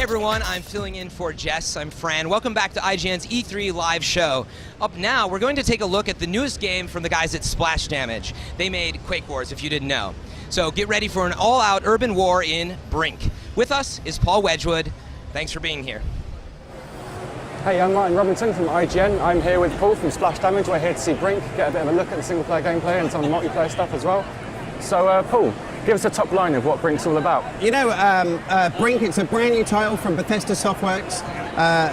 everyone, I'm filling in for Jess. I'm Fran. Welcome back to IGN's E3 live show. Up now, we're going to take a look at the newest game from the guys at Splash Damage. They made Quake Wars, if you didn't know. So get ready for an all-out urban war in Brink. With us is Paul Wedgwood. Thanks for being here. Hey, I'm Martin Robinson from IGN. I'm here with Paul from Splash Damage. We're here to see Brink, get a bit of a look at the single-player gameplay and some of the multiplayer stuff as well. So, Paul, give us a top line of what Brink's all about. You know, Brink, it's a brand new title from Bethesda Softworks,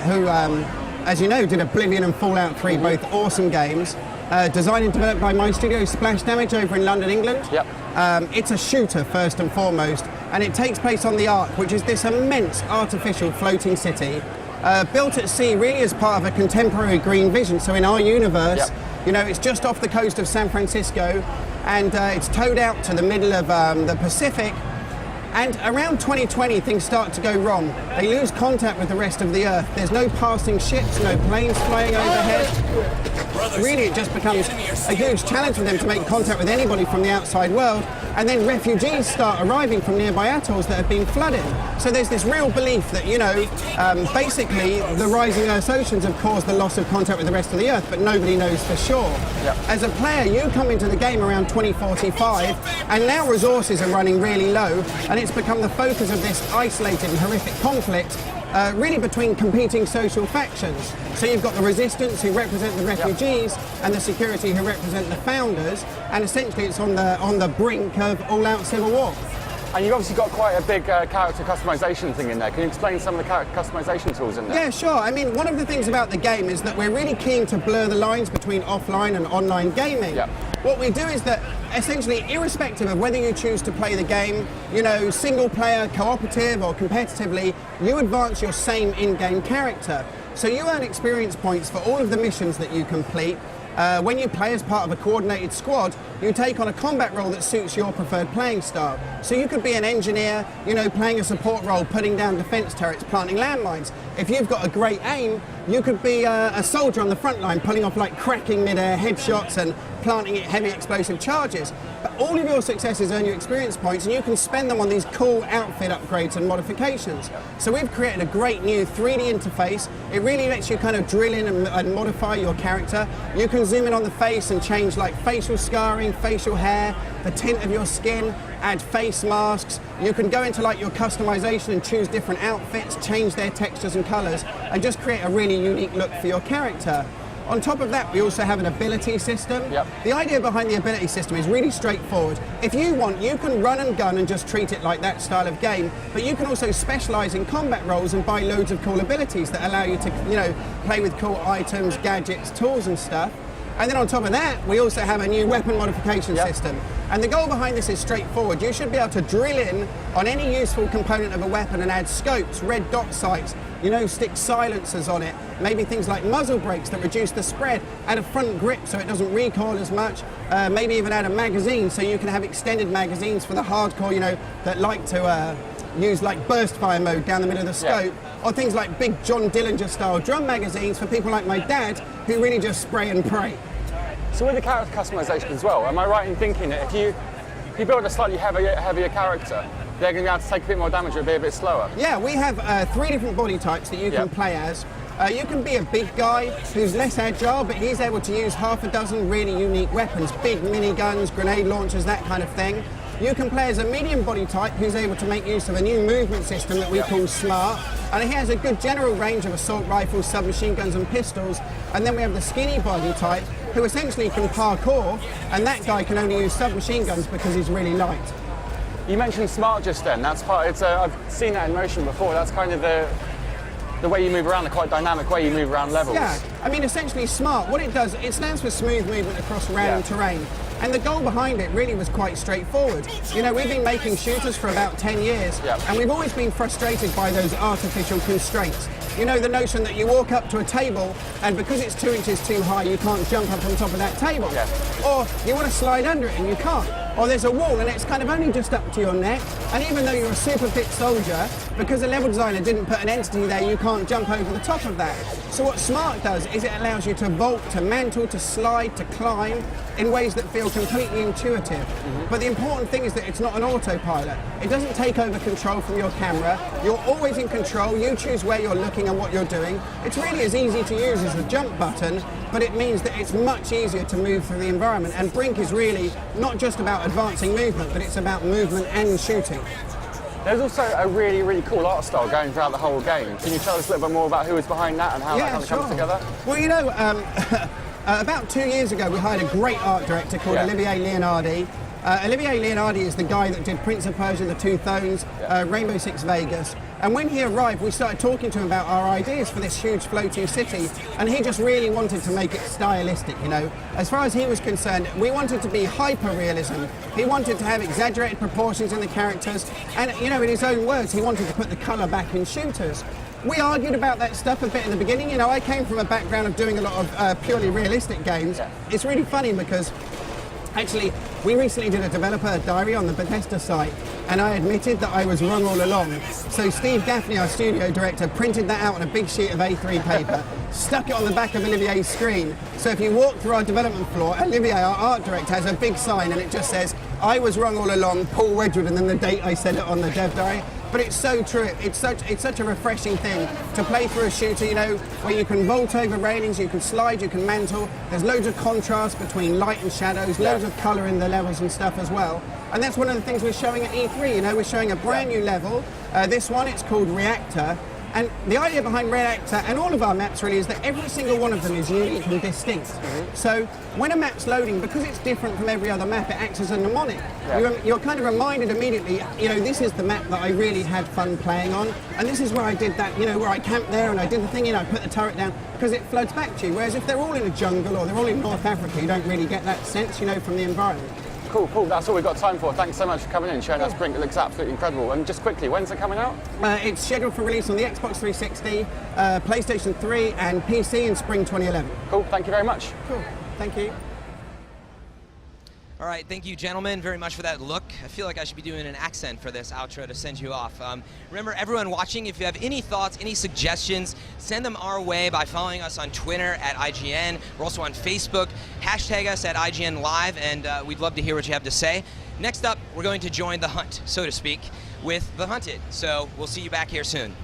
who, as you know, did Oblivion and Fallout 3, both awesome games. Designed and developed by my studio, Splash Damage, over in London, England. Yep. It's a shooter, first and foremost, and it takes place on the Ark, which is this immense artificial floating city, built at sea really as part of a contemporary green vision. So in our universe, yep, you know, it's just off the coast of San Francisco, and it's towed out to the middle of the Pacific. And around 2020, things start to go wrong. They lose contact with the rest of the Earth. There's no passing ships, no planes flying overhead. Really, it just becomes a huge challenge for them to make contact with anybody from the outside world. And then refugees start arriving from nearby atolls that have been flooded. So there's this real belief that, you know, basically the rising Earth's oceans have caused the loss of contact with the rest of the Earth, but nobody knows for sure. Yep. As a player, you come into the game around 2045, and now resources are running really low, and it's become the focus of this isolated and horrific conflict, really between competing social factions. So you've got the resistance, who represent the refugees, yep, and the security, who represent the founders, and essentially it's on the brink of all-out civil war. And you've obviously got quite a big character customization thing in there. Can you explain some of the character customization tools in there? Yeah, sure. I mean, one of the things about the game is that we're really keen to blur the lines between offline and online gaming. Yep. What we do is that, essentially, irrespective of whether you choose to play the game, you know, single player, cooperative, or competitively, you advance your same in-game character. So you earn experience points for all of the missions that you complete. When you play as part of a coordinated squad, you take on a combat role that suits your preferred playing style. So you could be an engineer, you know, playing a support role, putting down defense turrets, planting landmines. If you've got a great aim, you could be a soldier on the front line, pulling off like cracking mid-air headshots and planting heavy explosive charges. But all of your successes earn you experience points, and you can spend them on these cool outfit upgrades and modifications. So we've created a great new 3D interface. It really lets you kind of drill in and modify your character. You can zoom in on the face and change like facial scarring, facial hair, the tint of your skin, add face masks. You can go into like your customization and choose different outfits, change their textures and colors, and just create a really unique look for your character. On top of that, we also have an ability system. Yep. The idea behind the ability system is really straightforward. If you want, you can run and gun and just treat it like that style of game, but you can also specialize in combat roles and buy loads of cool abilities that allow you to, you know, play with cool items, gadgets, tools and stuff. And then on top of that, we also have a new weapon modification system. And the goal behind this is straightforward. You should be able to drill in on any useful component of a weapon and add scopes, red dot sights, you know, stick silencers on it, maybe things like muzzle brakes that reduce the spread, add a front grip so it doesn't recoil as much, maybe even add a magazine so you can have extended magazines for the hardcore, you know, that like to use like burst fire mode down the middle of the scope, or things like big John Dillinger style drum magazines for people like my dad who really just spray and pray. So with the character customization as well, am I right in thinking that if you build a slightly heavier character, they're going to be able to take a bit more damage or be a bit slower? Yeah, we have 3 different body types that you can play as. You can be a big guy who's less agile, but he's able to use half a dozen really unique weapons, big miniguns, grenade launchers, that kind of thing. You can play as a medium body type who's able to make use of a new movement system that we call SMART, and he has a good general range of assault rifles, submachine guns and pistols. And then we have the skinny body type who essentially can parkour, and that guy can only use submachine guns because he's really light. You mentioned SMART just then. That's part. I've seen that in motion before. That's kind of the way you move around, the quite dynamic way you move around levels. Yeah, I mean, essentially SMART, what it does, it stands for smooth movement across random terrain. And the goal behind it really was quite straightforward. You know, we've been making shooters for about 10 years, and we've always been frustrated by those artificial constraints. You know, the notion that you walk up to a table, and because it's 2 inches too high, you can't jump up on top of that table. Or you want to slide under it, and you can't. or there's a wall and it's kind of only just up to your neck, and even though you're a super fit soldier, because the level designer didn't put an entity there, you can't jump over the top of that. So what Smart does is it allows you to vault, to mantle, to slide, to climb in ways that feel completely intuitive. But the important thing is that it's not an autopilot. It doesn't take over control from your camera. You're always in control. You choose where you're looking and what you're doing. It's really as easy to use as the jump button, but it means that it's much easier to move through the environment. And Brink is really not just about advancing movement, but it's about movement and shooting. There's also a really, really cool art style going throughout the whole game. Can you tell us a little bit more about who is behind that and how that kind of comes together? Well, you know, about 2 years ago, we hired a great art director called Olivier Leonardi. Olivier Leonardi is the guy that did Prince of Persia, The Two Thrones, Rainbow Six Vegas. And when he arrived, we started talking to him about our ideas for this huge floating city, and he just really wanted to make it stylistic, you know. As far as he was concerned, we wanted to be hyper-realism. He wanted to have exaggerated proportions in the characters, and, you know, in his own words, he wanted to put the colour back in shooters. We argued about that stuff a bit in the beginning. You know, I came from a background of doing a lot of purely realistic games. It's really funny because actually, we recently did a developer diary on the Bethesda site, and I admitted that I was wrong all along. So Steve Gaffney, our studio director, printed that out on a big sheet of A3 paper, stuck it on the back of Olivier's screen. So if you walk through our development floor, Olivier, our art director, has a big sign, and it just says, "I was wrong all along, Paul Wedgwood," and then the date I said it on the dev diary. But it's so true. It's such a refreshing thing to play through a shooter, you know, where you can vault over railings, you can slide, you can mantle. There's loads of contrast between light and shadows, loads of colour in the levels and stuff as well. And that's one of the things we're showing at E3. You know, we're showing a brand new level. This one, it's called Reactor. And the idea behind Reactor and all of our maps really is that every single one of them is unique and distinct. So when a map's loading, because it's different from every other map, it acts as a mnemonic. You're kind of reminded immediately, you know, this is the map that I really had fun playing on, and this is where I did that, you know, where I camped there and I did the thing, you know, I put the turret down, because it floats back to you. Whereas if they're all in a jungle or they're all in North Africa, you don't really get that sense, you know, from the environment. Cool, cool. That's all we've got time for. Thanks so much for coming in and showing us Brink. It looks absolutely incredible. And just quickly, when's it coming out? It's scheduled for release on the Xbox 360, PlayStation 3 and PC in spring 2011. Cool, thank you very much. Cool, thank you. All right, thank you, gentlemen, very much for that look. I feel like I should be doing an accent for this outro to send you off. Remember, everyone watching, if you have any thoughts, any suggestions, send them our way by following us on Twitter at IGN. We're also on Facebook. Hashtag us at IGN Live, and we'd love to hear what you have to say. Next up, we're going to join the hunt, so to speak, with The Hunted. So we'll see you back here soon.